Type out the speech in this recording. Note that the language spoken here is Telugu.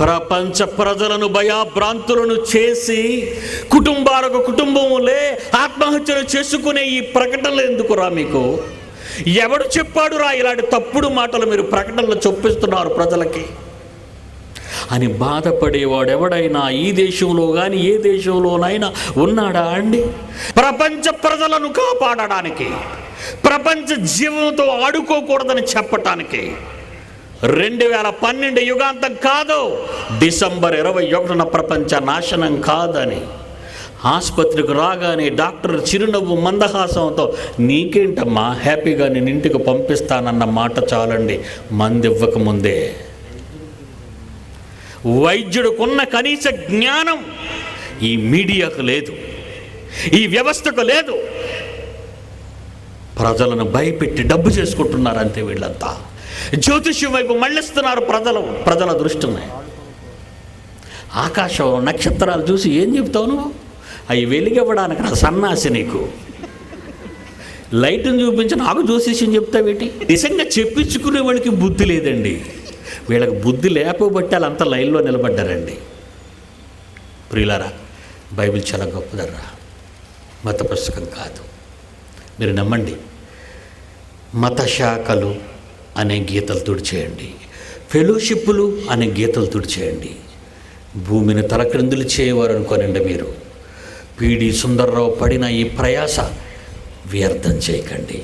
ప్రపంచ ప్రజలను భయాభ్రాంతులను చేసి కుటుంబాలకు కుటుంబములే ఆత్మహత్యలు చేసుకునే ఈ ప్రకటనలు ఎందుకురా మీకు? ఎవడు చెప్పాడురా ఇలాంటి తప్పుడు మాటలు మీరు ప్రకటనలు చొప్పిస్తున్నారు ప్రజలకి అని బాధపడేవాడు ఎవడైనా ఈ దేశంలో కానీ ఏ దేశంలోనైనా ఉన్నాడా అండి? ప్రపంచ ప్రజలను కాపాడడానికి, ప్రపంచ జీవంతో ఆడుకోకూడదని చెప్పటానికి 2012 యుగాంతం కాదు, డిసెంబర్ 21న ప్రపంచ నాశనం కాదని ఆసుపత్రికి రాగానే డాక్టర్ చిరునవ్వు మందహాసంతో నీకేంటమ్మా హ్యాపీగా నేను ఇంటికి పంపిస్తానన్న మాట చాలండి. మందు ఇవ్వకముందే వైద్యుడికున్న కనీస జ్ఞానం ఈ మీడియాకు లేదు, ఈ వ్యవస్థకు లేదు. ప్రజలను భయపెట్టి డబ్బు చేసుకుంటున్నారు అంతే. వీళ్ళంతా జ్యోతిష్యం వైపు మళ్ళిస్తున్నారు ప్రజల దృష్టిని. ఆకాశం నక్షత్రాలు చూసి ఏం చెప్తావు నువ్వు? అవి వెలిగివ్వడానికి నా సన్నాసి నీకు. లైట్ని చూపించి నాకు జ్యోతిష్యం చెప్తావేటి? నిజంగా చెప్పించుకునే వాడికి బుద్ధి లేదండి. వీళ్ళకి బుద్ధి లేకపోబట్టి వాళ్ళంతా లైన్లో నిలబడ్డారండి. ప్రియులారా, బైబిల్ చాలా గొప్పదర్రా, మత పుస్తకం కాదు. మీరు నమ్మండి. మత శాఖలు అనే గీతలు తుడిచేయండి, ఫెలోషిప్పులు అనే గీతలు తుడిచేయండి. భూమిని తలక్రిందులు చేయవారు అనుకోనండి మీరు. పిడి సుందర్రావు పడిన ఈ ప్రయాస వ్యర్థం చేయకండి.